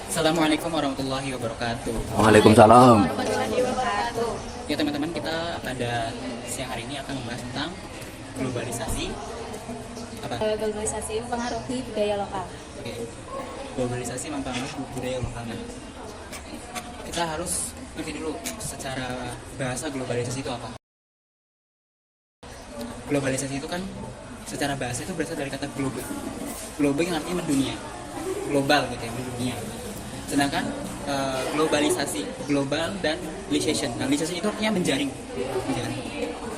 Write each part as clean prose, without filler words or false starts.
Assalamualaikum warahmatullahi wabarakatuh. Waalaikumsalam. Ya teman-teman, kita pada siang hari ini akan membahas tentang globalisasi. Globalisasi mempengaruhi budaya lokal. Oke. Globalisasi mempengaruhi budaya lokal. Nah, kita harus ngerti dulu secara bahasa globalisasi itu apa. Globalisasi itu kan secara bahasa itu berasal dari kata globe. Globe yang artinya mendunia, global gitu ya, mendunia. Sedangkan globalisasi, global dan globalization. Nah, globalization itu artinya menjaring.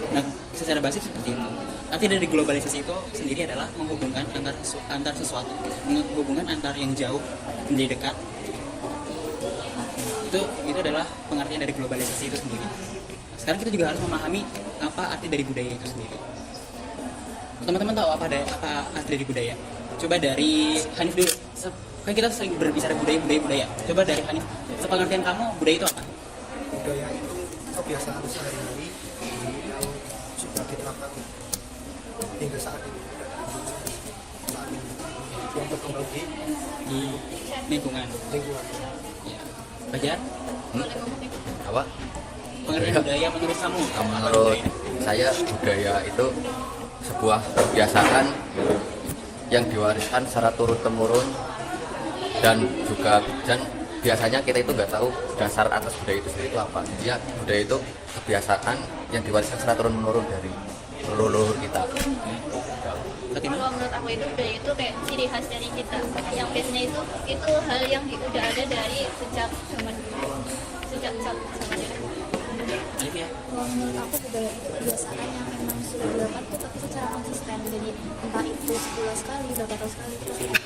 Nah, secara bahasa seperti itu. Arti dari globalisasi itu sendiri adalah menghubungkan antar sesuatu, menghubungkan antar yang jauh menjadi dekat. Itu adalah pengertian dari globalisasi itu sendiri. Sekarang kita juga harus memahami apa arti dari budaya itu sendiri. Teman-teman tahu apa arti dari budaya? Coba dari Hanif dulu. Kan kita sering berbicara budaya. Coba dari Hanif, sepengertian kamu budaya itu apa? Budaya itu kebiasaan sehari-hari yang sudah diterapkan hingga saat ini yang berkembang Di lingkungan. Ya. Fajar, Apa? pengertian budaya menurut kamu? Menurut saya budaya itu sebuah kebiasaan yang diwariskan secara turun-temurun dan biasanya kita itu nggak tahu dasar atas budaya itu sendiri itu apa. Ya, budaya itu kebiasaan yang diwariskan secara turun-temurun dari leluhur kita. Kalau menurut aku itu budaya itu kayak ciri khas dari kita. Yang biasanya itu hal yang udah ada dari sejak zaman dulu. Sejak zaman dulu. Hanif ya? Kalau menurut aku budaya itu kebiasaan yang memang sudah dilakukan tuh tapi secara konsisten, jadi entah itu sebulan sekali, berapa tahun sekali terus ada.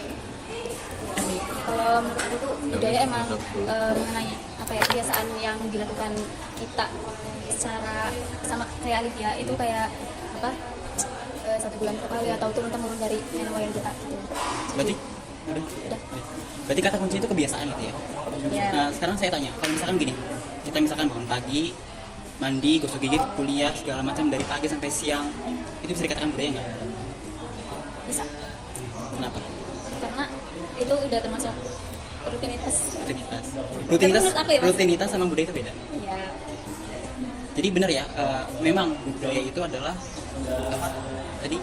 Kalau menurut aku tuh budaya emang mengenai apa ya, kebiasaan yang dilakukan kita secara sama kayak Alif ya, itu kayak apa, 1 bulan sekali atau turun-temurun dari nenek moyang kita gitu. Berarti? Udah. Berarti kata kunci itu kebiasaan gitu ya? Ya. Nah, sekarang saya tanya, kalau misalkan gini, kita misalkan bangun pagi, mandi, gosok gigi, kuliah, segala macam dari pagi sampai siang, itu bisa dikatakan budaya nggak? Bisa, Kenapa? karena itu udah termasuk rutinitas. Rutinitas, Menurut aku ya, Mas? rutinitas sama budaya itu beda. Ya, Jadi benar ya, memang budaya itu adalah apa? Tadi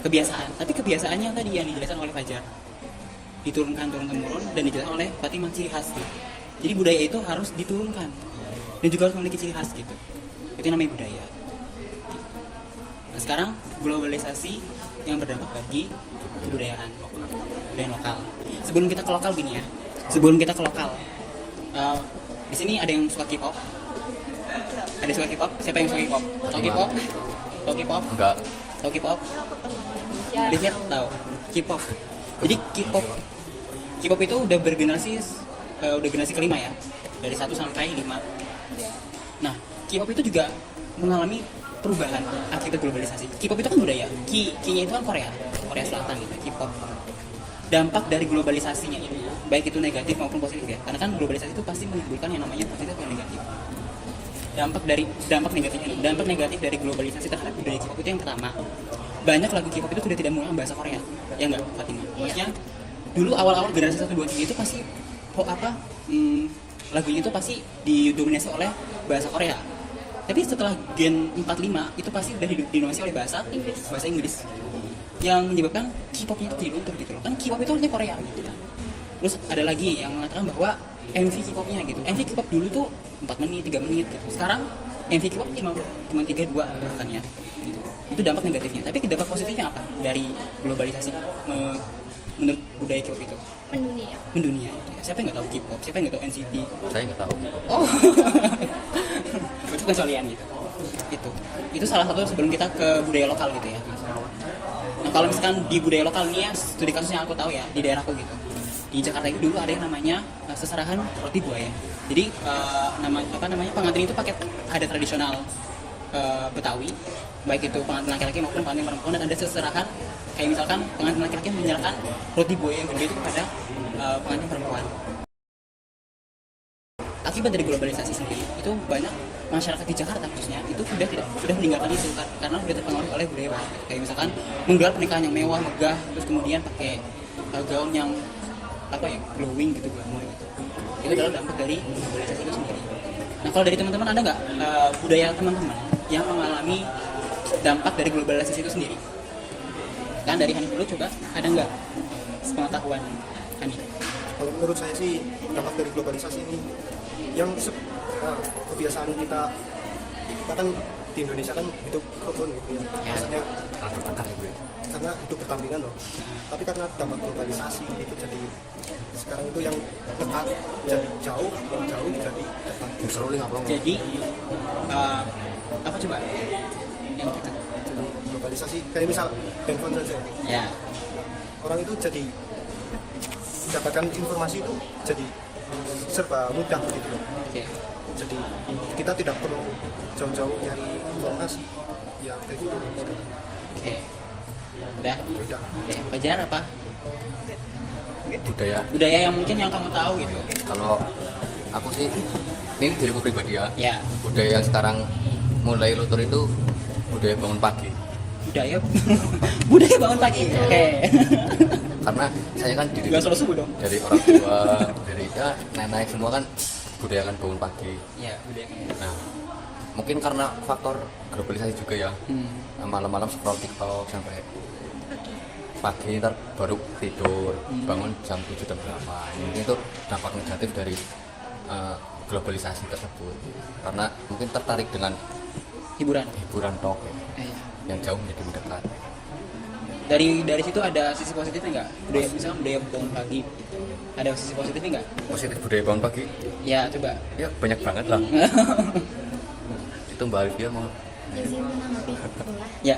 kebiasaan. Tapi kebiasaannya tadi yang dijelaskan oleh Fajar, diturunkan turun-temurun dan dijelaskan oleh Fatimah ciri khas. Gitu. Jadi budaya itu harus diturunkan dan juga harus memiliki ciri khas gitu. Itu namanya budaya. Nah, sekarang globalisasi yang berdampak bagi kebudayaan lokal. Sebelum kita ke lokal gini ya. Di sini ada yang suka K-pop. Ada suka K-pop? Siapa yang suka K-pop? Tahu K-pop? Tahu K-pop? Enggak. Tahu K-pop? ya. Lihat tahu K-pop. Jadi K-pop itu udah bergenerasi, udah generasi kelima ya, dari 1 sampai 5. Nah, K-pop itu juga mengalami perubahan akibat globalisasi. K-pop itu kan budaya. K-nya itu kan Korea Selatan gitu, K-pop. Dampak dari globalisasinya ini, baik itu negatif maupun positif ya. Karena kan globalisasi itu pasti menimbulkan yang namanya positif dan negatif. Dampak negatif dari globalisasi terhadap budaya K-pop itu yang pertama, banyak lagu K-pop itu sudah tidak menggunakan bahasa Korea, ya nggak, Fatimah? Maksudnya dulu awal-awal generasi 1, 2, 3 itu pasti lagunya itu pasti didominasi oleh bahasa Korea. Tapi setelah gen 4, 5 itu pasti udah didominasi oleh bahasa Inggris. Yang menyebabkan K-popnya itu jadi luntur gitu loh. Kan K-pop itu artinya Korea gitu. Terus ada lagi yang mengatakan bahwa MV K-popnya gitu. MV K-pop dulu tuh 4 menit, 3 menit gitu. Sekarang MV K-pop cuma 3, 2 bahkan ya. Gitu. Itu dampak negatifnya. Tapi dampak positifnya apa dari globalisasi menurut budaya K-pop itu? Mendunia. Siapa yang nggak tahu K-pop? Siapa yang nggak tahu NCT? Saya nggak tahu. Oh, itu kecualian gitu. Itu salah satu sebelum kita ke budaya lokal gitu ya. Nah, kalau misalkan di budaya lokal nih ya, studi kasus yang aku tahu ya di daerahku gitu. Di Jakarta itu dulu ada yang namanya seserahan roti buaya. Jadi pengantin itu pakai adat tradisional Betawi, baik itu pengantin laki-laki maupun pengantin perempuan, dan ada seserahan kayak misalkan pengantin laki-laki menyerahkan roti buaya yang gede itu kepada pengantin perempuan. Akibat dari globalisasi sendiri itu banyak masyarakat di Jakarta khususnya itu sudah meninggalkan itu karena sudah terpengaruh oleh budaya barat. Kayak misalkan menggelar pernikahan yang mewah, megah, terus kemudian pakai gaun yang apa ya, glowing gitu, glamour gitu. Itu adalah dampak dari globalisasi itu sendiri. Nah kalau dari teman-teman ada nggak budaya teman-teman yang mengalami dampak dari globalisasi itu sendiri? Kan dari Hanif dulu, coba ada nggak sepengetahuan Hanif? Kalau menurut saya sih dampak dari globalisasi ini yang kebiasaan kita kan di Indonesia kan hidup rukun gitu ya. Maksudnya karena hidup berdampingan loh. Tapi karena dampak globalisasi itu jadi sekarang itu yang dekat jadi jauh, yang jauh jadi dekat. Jadi apa coba yang kita Globalisasi kayak misal handphone saja. ya Orang itu jadi mendapatkan informasi itu jadi serba mudah begitu loh. oke. Jadi kita tidak perlu jauh-jauh nyari informasi ya kayak gitu. Oke. Udah. Udah. Oke, Fajar apa? budaya Yang mungkin yang kamu tahu gitu. kalau aku sih ini diriku pribadi ya, Ya, budaya yang sekarang mulai luntur itu budaya bangun pagi. budaya budaya bangun pagi. Oke. Karena saya kan diri Gak selalu subuh dong. dari orang tua, dari ya, nenek semua kan budaya kan bangun pagi. Ya, budaya. Nah, mungkin karena faktor globalisasi juga ya, malam-malam scroll TikTok sampai pagi, ntar baru tidur, bangun jam 7 jam 8. Ini itu dampak negatif dari globalisasi tersebut, karena mungkin tertarik dengan hiburan tok Iya. yang jauh menjadi mendekat. Dari situ ada sisi positifnya nggak? Budaya misalnya budaya bangun pagi, ada sisi positifnya nggak? Positif budaya bangun pagi Ya, coba. ya banyak banget lah. Itu Mbak Alifia mau izin menanggapi boleh. Ya.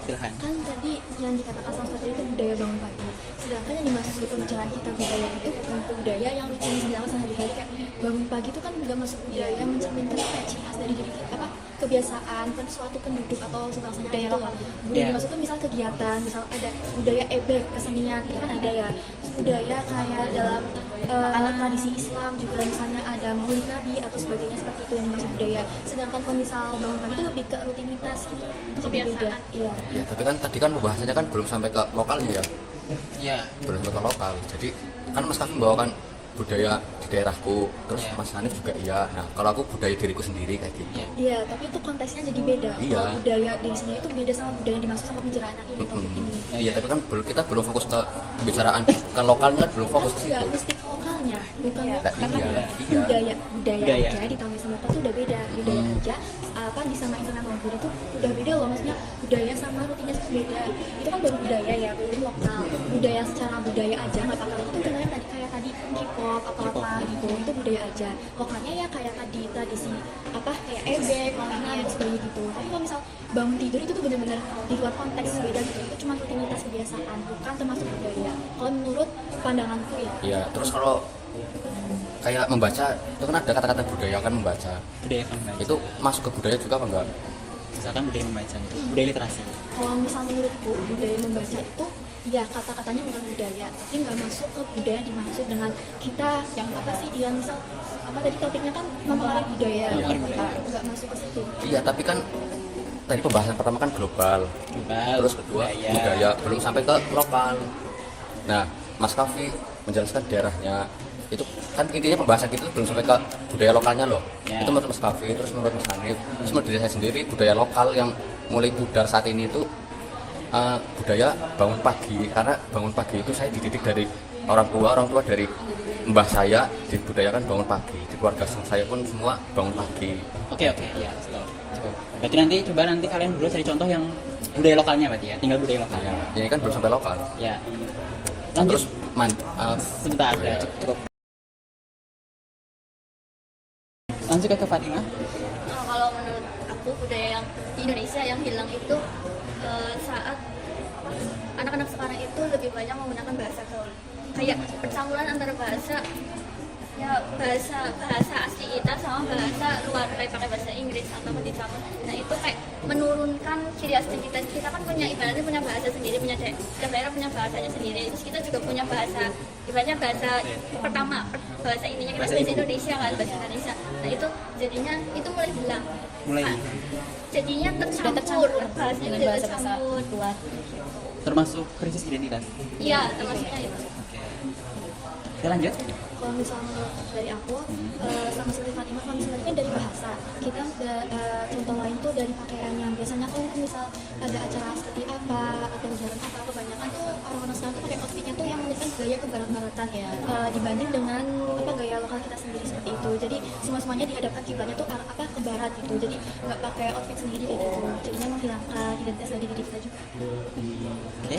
Silahkan. Kan tadi yang dikatakan sama seperti itu budaya bangun pagi, sedangkan yang dimaksud di pembicaraan kita budaya itu bukan budaya yang rutin dilakukan sehari-hari. Kayak bangun pagi itu kan nggak masuk budaya yang mencerminkan kayak ciri khas dari diri kita, apa kebiasaan kan suatu penduduk atau sebangsa budaya lokal. Budaya Yeah. dimaksud itu misal kegiatan, misal ada budaya ebek, kesenian, itu kan ada ya. Terus budaya kayak dalam tradisi Islam juga misalnya ada maulid nabi atau sebagainya, seperti itu yang dimaksud budaya. Sedangkan kalau misal bangun pagi itu lebih ke rutinitas gitu, jadi beda. Iya. ya, tapi kan tadi kan pembahasannya kan belum sampai ke lokalnya ya, Ya. belum sampai ke lokal. Jadi kan Mas Kaffi membawakan budaya di daerahku, terus Iya. Mas Hanif juga iya. Nah, kalau aku budaya diriku sendiri kayak gitu. Iya. Iya, tapi itu konteksnya jadi beda. Iya. Kalau budaya di sini itu beda sama budaya yang dimaksud sama pencerahan ini topik ini. Iya, tapi kan kita belum fokus ke pembicaraan kan lokalnya, belum fokus ke Enggak, situ. mesti ke lokalnya, bukan Nah, karena iya. budaya Budaya. aja ditambah sama lokal itu udah beda. Budaya aja apa disamain sama kultur itu udah beda loh, maksudnya budaya sama rutinnya beda. Itu kan baru budaya ya, belum lokal. Budaya secara budaya aja nggak pakai itu kenanya tadi kayak tadi K-pop apa gitu, itu budaya aja. Lokalnya ya kayak tadi tradisi apa kayak ebek, maulidnya dan sebagainya gitu. Tapi kalau misal bangun tidur itu tuh benar-benar di luar konteks beda gitu. Itu cuma rutinitas kebiasaan, bukan termasuk budaya. Kalau menurut pandanganku ya. Iya, terus kalau kayak membaca itu kan ada kata-kata budaya kan membaca. Budaya membaca. Itu masuk ke budaya juga apa enggak? Misalkan budaya membaca itu, budaya literasi. Kalau misal menurutku budaya membaca itu ya kata-katanya bukan budaya, tapi nggak masuk ke budaya yang dimaksud dengan kita yang apa sih yang misal apa tadi topiknya kan mempengaruhi budaya, Iya, kita nggak masuk ke situ. Iya, tapi kan tadi pembahasan pertama kan global, Global, terus kedua budaya, belum sampai ke lokal. Nah, Mas Kaffi menjelaskan daerahnya, itu kan intinya pembahasan kita belum sampai ke budaya lokalnya loh. Ya. Itu menurut Mas Kaffi, terus menurut Mas Hanif, terus menurut diri saya sendiri budaya lokal yang mulai pudar saat ini itu budaya bangun pagi. Karena bangun pagi itu saya dididik dari orang tua dari mbah saya dibudayakan bangun pagi. Di keluarga saya pun semua bangun pagi. Oke, ya. Cukup. Berarti nanti kalian dulu cari contoh yang budaya lokalnya berarti ya, tinggal budaya lokalnya. Ini kan belum sampai lokal. Ya. Lanjut. Terus Sebentar, ya. cukup. Lanjut ke Fatimah. Kalau menurut aku budaya yang di Indonesia yang hilang itu saat anak-anak sekarang itu lebih banyak menggunakan bahasa gaul, kayak percampuran antara bahasa asli kita sama bahasa luar, kayak pakai bahasa Inggris atau dicampur. Nah itu kayak menurunkan ciri asli kita. Kita kan punya ibaratnya punya bahasa sendiri, punya setiap daerah punya bahasanya sendiri. Terus kita juga punya bahasa, ibaratnya bahasa pertama, bahasa ininya kita bahasa Indonesia kan, bahasa Indonesia. Nah itu jadinya itu mulai hilang. Mulai. jadinya sudah tercampur tercampur bahasanya dengan jadi bahasa-bahasa tercampur. luar. Termasuk krisis identitas. Iya, termasuknya itu. Kita lanjut. Kalau misalnya dari aku, sama seperti Fatima, kalau misalnya kan dari bahasa, kita contoh lain tuh dari pakaiannya. Biasanya tuh misal ada acara seperti apa atau jalan apa, kebanyakan tuh orang-orang sekarang tuh pakai outfitnya tuh yang menunjukkan gaya ke barat-baratan ya, dibanding dengan apa gaya lokal kita sendiri seperti itu. Jadi semuanya dihadapkan kiblatnya tuh apa ke barat gitu. Jadi nggak pakai outfit sendiri kayak gitu. Jadinya menghilangkan identitas dari diri kita juga. Oke.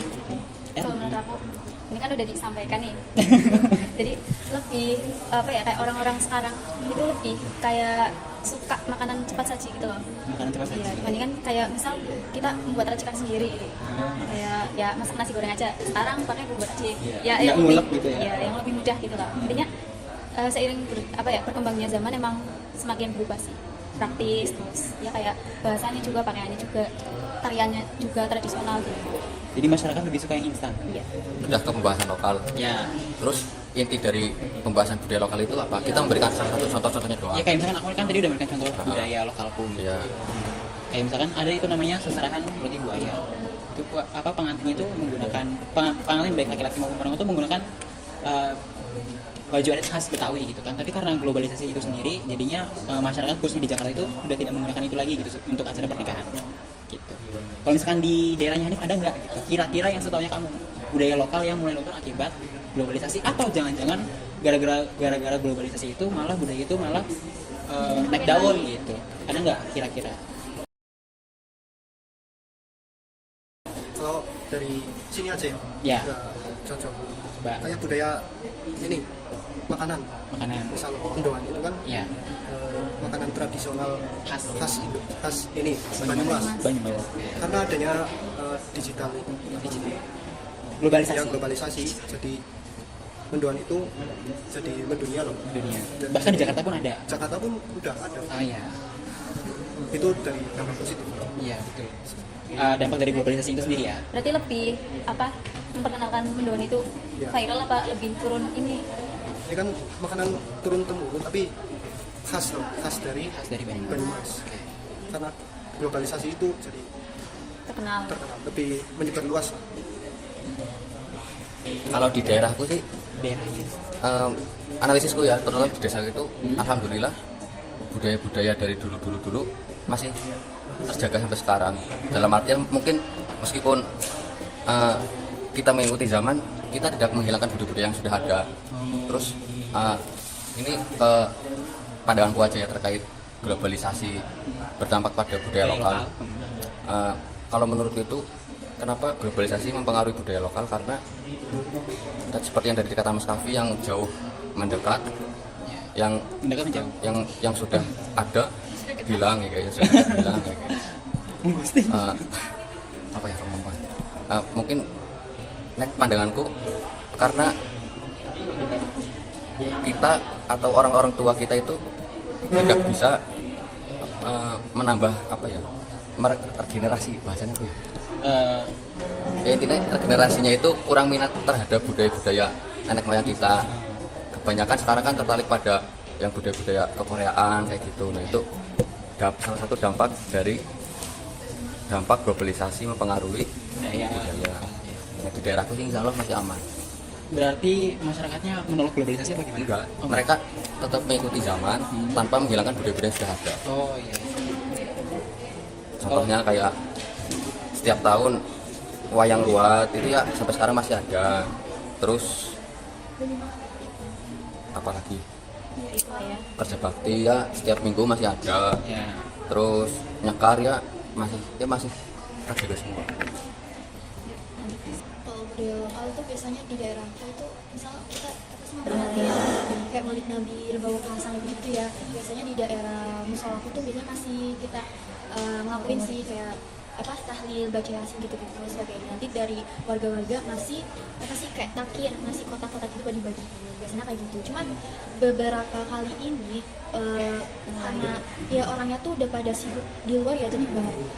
Kalau menurut aku, ini kan udah disampaikan nih. Jadi lebih apa ya, kayak orang-orang sekarang itu lebih kayak suka makanan cepat saji gitu loh. Makanan cepat Iya, saji. dibandingkan kayak misal kita membuat racikan sendiri gitu. Kayak ya masak nasi goreng aja. Sekarang pakai bumbu racik. Iya, Ya nggak yang lebih ngulek gitu ya. ya, yang lebih mudah gitu loh. Intinya seiring berkembangnya zaman emang semakin berubah sih. Praktis terus ya kayak bahasanya juga, pakaiannya juga, tariannya juga tradisional gitu. Jadi masyarakat lebih suka yang instan. Iya. Udah ke pembahasan lokal. Ya. Terus inti dari pembahasan budaya lokal itu apa? Kita memberikan salah satu contoh-contohnya doang. Ya kayak misalkan aku kan tadi udah memberikan contoh budaya lokalku. Ya. Kayak misalkan ada itu namanya seserahan roti buaya. Itu apa pengantinnya itu menggunakan pengantin baik laki-laki maupun perempuan itu menggunakan baju adat khas Betawi gitu kan. Tapi karena globalisasi itu sendiri, jadinya masyarakat khususnya di Jakarta itu udah tidak menggunakan itu lagi gitu untuk acara pernikahan. Gitu. Kalau misalkan di daerahnya Hanif ada nggak gitu? Kira-kira yang setahunya kamu budaya lokal yang mulai luntur akibat globalisasi atau jangan-jangan gara-gara globalisasi itu malah budaya itu malah naik daun gitu? Ada nggak kira-kira? Kalau dari sini aja Ya. udah cocok. Mbak. Kayak budaya ini makanan, Makanan. misal mendoan itu kan Ya. makanan tradisional Khas. khas ini Banyumas. Banyumas. Karena adanya digital Globalisasi. yang globalisasi, jadi mendoan itu jadi mendunia loh. Dunia. Dan Bahkan di Jakarta pun ada. Jakarta pun udah ada. Oh iya. Itu dari dampak positif. Iya betul. Dampak dari globalisasi itu sendiri ya. Berarti lebih apa memperkenalkan mendoan itu Ya. viral apa lebih turun ini? Ini kan makanan turun temurun tapi khas loh, khas dari Khas dari Banyumas. Banyumas. Karena globalisasi itu jadi Terkenal. terkenal, lebih menyebar luas. Kalau di daerahku sih Daerahnya. analisisku ya, terutama di desa itu alhamdulillah budaya-budaya dari dulu masih terjaga sampai sekarang. Dalam artian mungkin meskipun kita mengikuti zaman, kita tidak menghilangkan budaya-budaya yang sudah ada. Terus ini pandanganku aja ya terkait globalisasi berdampak pada budaya lokal. Kalau menurutku itu kenapa globalisasi mempengaruhi budaya lokal, karena seperti yang dari kata Mas Kavi yang jauh mendekat, yang Mendekat menjauh. yang sudah ada hilang ya kayaknya sudah hilang ya kayaknya. Apa ya kemampuan mungkin pandanganku karena kita atau orang-orang tua kita itu tidak bisa menambah apa ya regenerasi bahasanya tuh ya intinya regenerasinya itu kurang minat terhadap budaya-budaya nenek moyang kita. Kebanyakan sekarang kan tertarik pada yang budaya-budaya kekoreaan kayak gitu. Nah itu salah satu dampak dari dampak globalisasi mempengaruhi Budaya. budaya. Nah, di daerahku sih insya Allah masih aman. Berarti masyarakatnya menolak globalisasi apa gimana? Enggak, Oh, mereka tetap mengikuti zaman tanpa menghilangkan budaya-budaya yang sudah ada. Oh iya. Contohnya kayak setiap tahun wayang luat itu ya sampai sekarang masih ada. Terus apalagi Ya. kerja bakti ya setiap minggu masih ada. Ya. Terus nyekar ya masih terjaga semua. Kalau budaya lokal tuh biasanya di daerah kita itu misal kita semua perhatian kayak Maulid Nabi, Bawa Hasan gitu ya. Biasanya di daerah musolaku tuh biasanya masih kita ngelakuin sih kayak apa tahlil, baca yasin gitu-gitu sebagainya. Nanti dari warga-warga ngasih kayak takir, ngasih kotak-kotak itu bagi-bagi. Biasanya kayak gitu. Cuman beberapa kali ini karena ya orangnya tuh udah pada sibuk di luar ya, jadi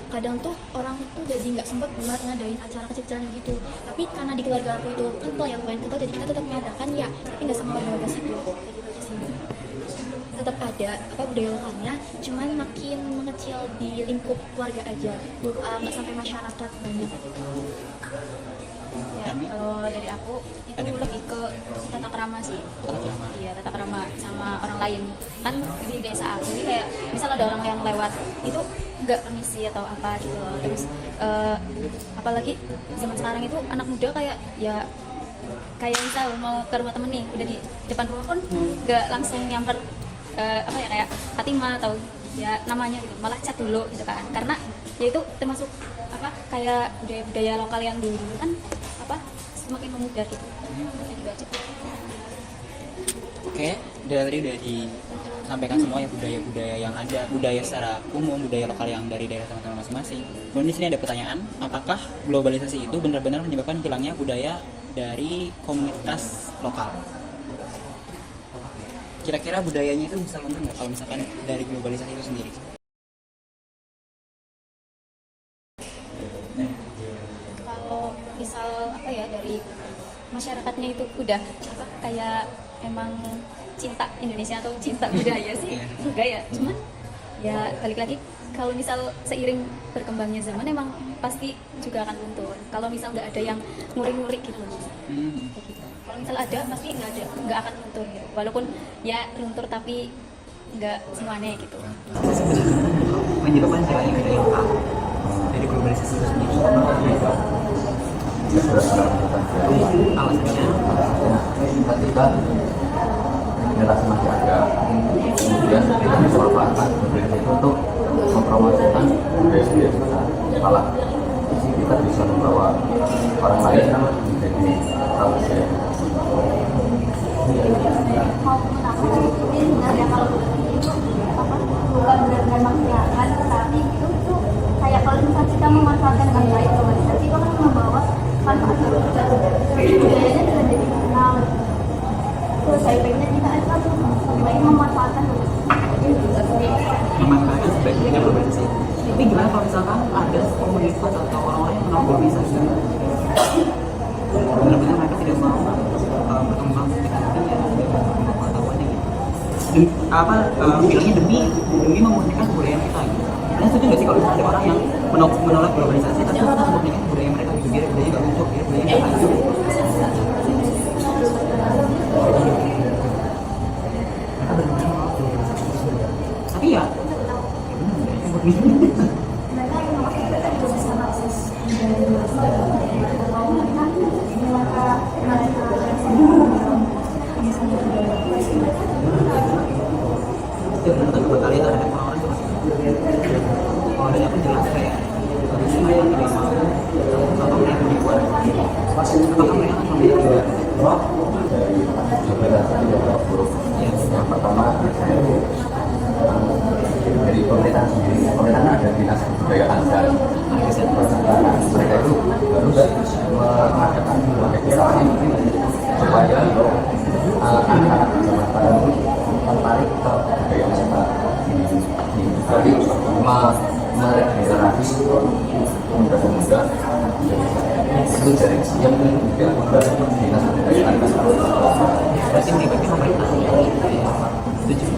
kadang tuh orang tuh jadi nggak sempet buat ngadain acara kecil-kecilan gitu. Tapi karena di keluarga aku itu kental ya lumayan kental, jadi kita tetap mengadakan ya, tapi nggak sama warga situ. Kayak gitu aja sih. tetap ada apa budaya lokalnya, cuman makin mengecil di lingkup keluarga aja, nggak sampai masyarakat banyak. Ya, kalau dari aku itu lebih ke tata krama sih. Iya, tata krama sama orang lain. Kan di desa aku ini kayak misal ada orang yang lewat itu nggak permisi atau apa gitu loh. Terus apalagi zaman sekarang itu anak muda kayak ya kayak misal mau ke rumah temen nih udah di depan rumah pun nggak langsung nyamper apa ya kayak Fatima atau ya namanya gitu, malah chat dulu gitu kan, karena ya itu termasuk apa kayak budaya lokal yang dulu kan apa semakin memudar gitu. Gitu aja. Oke, dari udah disampaikan semua ya budaya-budaya yang ada, budaya secara umum, budaya lokal yang dari daerah teman-teman masing-masing. Kemudian di sini ada pertanyaan, apakah globalisasi itu benar-benar menyebabkan hilangnya budaya dari komunitas lokal? Kira-kira budayanya itu bisa luntur nggak kalau misalkan dari globalisasi itu sendiri? Kalau misal apa ya dari masyarakatnya itu udah apa kayak emang cinta Indonesia atau cinta budaya sih enggak ya, cuman ya balik lagi kalau misal seiring berkembangnya zaman emang pasti juga akan luntur kalau misal nggak ada yang ngurik-ngurik gitu. Kayak gitu. Kalau misal ada pasti nggak akan luntur gitu. Walaupun ya luntur tapi nggak semuanya gitu. Menyebabkan hilangnya budaya lokal dari globalisasi itu sendiri. Alasannya ketika generasi masih ada, kemudian kita bisa manfaatkan budaya itu untuk mempromosikan budaya kita. Malah kita bisa membawa orang lain menjadi tahu budaya. Maupun aku ini sebenarnya kalau itu apa bukan benar-benar maksiatan, tapi itu kayak kalau misalnya kita memanfaatkan dengan baik globalisasi itu akan membawa manfaat baru juga, budayanya juga jadi kenal. Terus saya pengennya kita itu lebih baik memanfaatkan memanfaatkan sebaiknya globalisasi. Tapi gimana kalau misalkan ada komunitas atau orang-orang yang menolak globalisasi? Benar-benar mereka tidak mau berkembang dengan pengetahuannya gitu. Bilangnya demi memurnikan budaya kita gitu. Kalian setuju nggak sih kalau misalnya ada orang yang menolak globalisasi tapi kita memurnikan budaya mereka gitu, biar budaya nggak muncul, biar budaya nggak maju? Tapi ya menurut kalian terhadap orang-orang itu kalau ada yang jelas kayak mereka tidak mau atau mereka dibuat apakah mereka akan memilih juga? Yang pertama dari pemerintah sendiri, pemerintah ada dinas kebudayaan dan mereka itu harus mengadakan edukasi supaya anak-anak zaman sekarang tertarik ke budaya mereka. Jadi meregenerasi pemuda-pemuda itu dari yang juga dinas kebudayaan. Berarti melibatkan pemerintah setuju?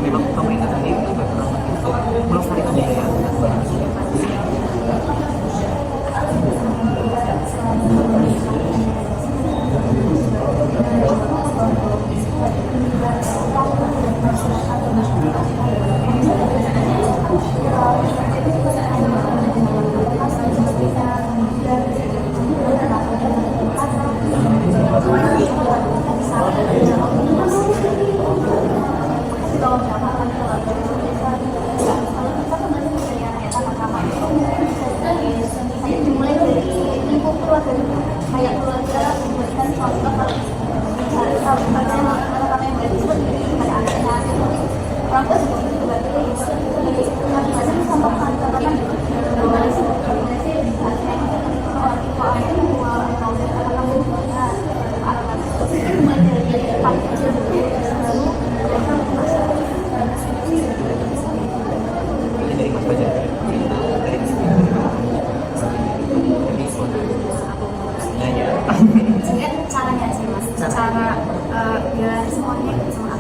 Memang pemerintah sendiri juga pernah untuk melestarikan budaya Sebenarnya caranya sih mas, cara biar semuanya sama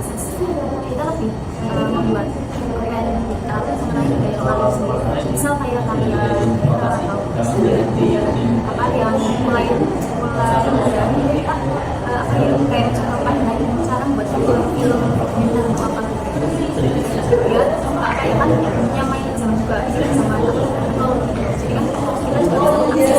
membuat kekayaan kita mengenai budaya lokal itu sendiri. Misal kayak tarian atau apa yang mulai dari kita kayak cara pandang cara buat film dokumenter atau apa ya apa ya kan nyamain sama juga sama atau jadi kan kita juga bisa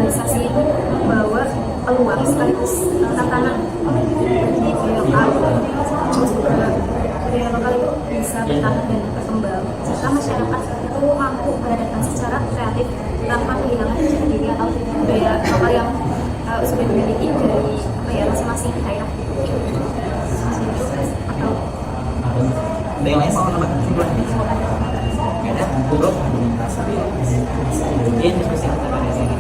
globalisasi itu membawa peluang sekaligus tantangan bagi budaya lokal. Terus juga budaya lokal itu bisa bertahan dan berkembang jika masyarakat itu mampu beradaptasi secara kreatif tanpa kehilangan jati diri atau budaya lokal yang sudah dimiliki dari apa ya masing-masing daerah. Atau Ada yang lain mau nambahkan kesimpulan? Nggak ada? Bro? Mungkin diskusi kita pada sini